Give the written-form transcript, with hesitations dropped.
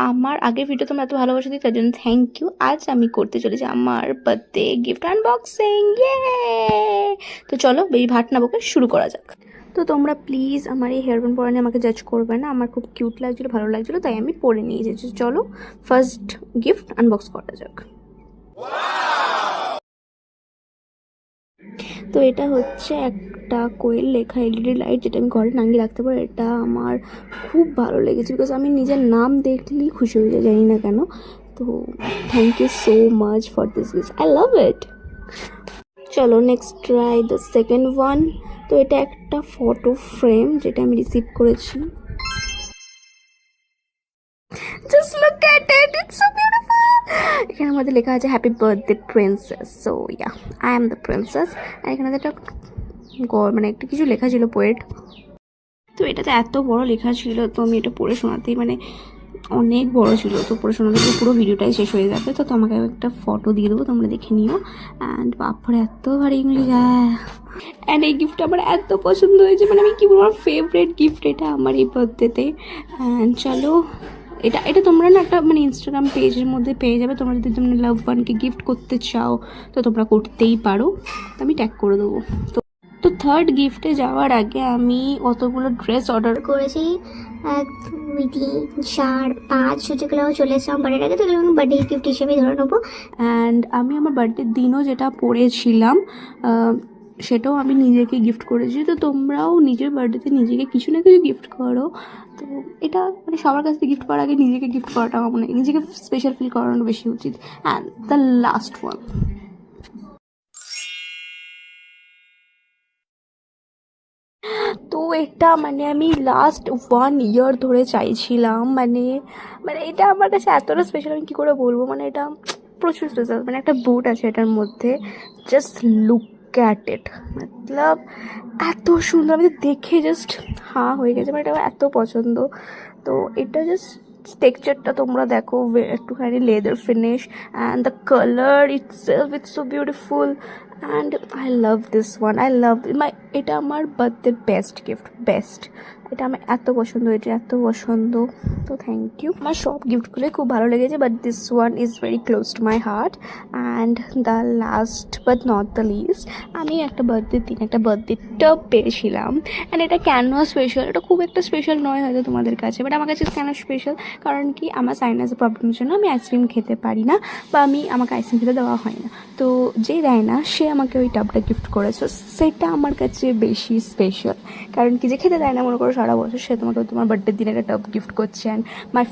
আমার আগের ভিডিও তোমরা এত ভালোবাসা দিই তার জন্য থ্যাংক ইউ। আজ আমি করতে চলেছি আমার বার্থডে গিফট আনবক্সিং, ইয়ে। তো চলো বেশি ভাট না বকে শুরু করা যাক। তো তোমরা প্লিজ আমার এই হেয়ারব্যান্ড পরে নিয়ে আমাকে জাজ করবে না, আমার খুব কিউট লাগছিলো, ভালো লাগছিলো, তাই আমি পরে নিয়ে এসেছি। চলো ফার্স্ট গিফট আনবক্স করা যাক। তো এটা হচ্ছে একটা কোয়েল লেখা এলইডি লাইট, যেটা আমি ঘরে টাঙিয়ে রাখতে পারি। এটা আমার খুব ভালো লেগেছে, বিকজ আমি নিজের নাম দেখলেই খুশি হয়ে যাই, জানি না কেন। তো thank you so much for this gift, I love it. চলো next try the second one. তো এটা একটা ফটো ফ্রেম, যেটা আমি রিসিভ করেছি। Just look at it, it's so beautiful. এখানে আমাদের লেখা আছে happy birthday princess. So yeah, I am the princess. আর এখানে একটা মানে একটা কিছু লেখা ছিল, পোয়েট। তো এটাতে এত বড় লেখা ছিল, তো আমি এটা পড়ে শোনাতেই মানে অনেক বড় ছিল, তো পড়ে শোনাতে পুরো ভিডিওটাই শেষ হয়ে যাবে। তো তোমাকে একটা ফটো দিয়ে দেবো, তোমরা দেখে নিও। অ্যান্ড বাপরে এত ভারী ইংলিশ, হ্যাঁ। অ্যান্ড এই গিফটটা আমার এত পছন্দ হয়েছে, মানে আমি কি বলবো, আমার ফেভারিট গিফট এটা আমার এই বার্থডেতে। অ্যান্ড চলো এটা এটা তোমরা না একটা মানে ইনস্টাগ্রাম পেজের মধ্যে পেয়ে যাবে। তোমরা যদি তোমরা লাভ ওয়ানকে গিফট করতে চাও তো তোমরা করতেই পারো, তো আমি ট্যাগ করে দেবো। তো থার্ড গিফটে যাওয়ার আগে আমি অতগুলো ড্রেস অর্ডার করেছি। 1 2 3 4 5 যেগুলো চলে এসেছে আমার বার্থডের আগে, তো এগুলো আমি বার্থডে গিফট হিসেবে ধরে নেবো। অ্যান্ড আমি আমার বার্থডের দিনও যেটা পরেছিলাম সেটাও আমি নিজেকে গিফট করেছি। তো তোমরাও নিজের বার্থডেতে নিজেকে কিছু না কিছু গিফট করো। তো এটা মানে সবার কাছ থেকে গিফট করার আগে নিজেকে গিফট করাটা আমার মনে হয় নিজেকে স্পেশাল ফিল করানো বেশি উচিত। And the last one. তো এটা মানে আমি লাস্ট 1 ইয়ার ধরে চাইছিলাম, মানে মানে এটা আমার কাছে এতটা স্পেশাল, আমি কী করে বলবো, মানে এটা প্রচুর স্পেশাল। মানে একটা বুট আছে এটার মধ্যে, জাস্ট লুক অ্যাট ইট, মতলব এত সুন্দর, আমি দেখে জাস্ট হাঁ হয়ে গেছে, মানে এটা আমার এত পছন্দ। তো এটা জাস্ট টেক্সচারটা তোমরা দেখো, একটুখানি leather finish, and the colour itself it's so beautiful. And I love this one, I love এটা আমার বার্থডে বেস্ট গিফট, বেস্ট। এটা আমার এত পছন্দ হয়েছে, এত পছন্দ। তো থ্যাংক ইউ। আমার সব গিফটগুলোই খুব ভালো লেগেছে, but this one is very close to my heart. And the last but not the least, আমি একটা বার্থডের দিন একটা বার্থডে টব পেয়েছিলাম। অ্যান্ড এটা কেন স্পেশাল, এটা খুব একটা স্পেশাল নয় হয়তো তোমাদের কাছে, বাট আমার কাছে কেন স্পেশাল, কারণ কি আমার সাইনাসের প্রবলেমের জন্য আমি আইসক্রিম খেতে পারি না, বা আমাকে আইসক্রিম খেতে দেওয়া হয় না। তো যে দেয় না সে আমাকে ওই টাবটা গিফট করেছে, সেটা আমার কাছে বেশি স্পেশাল। কারণ কি, যে খেতে দেয় না মনে করো সারা বছর, সে তোমাকে তোমার বার্থডের দিনে একটা টাব গিফট করছে। And my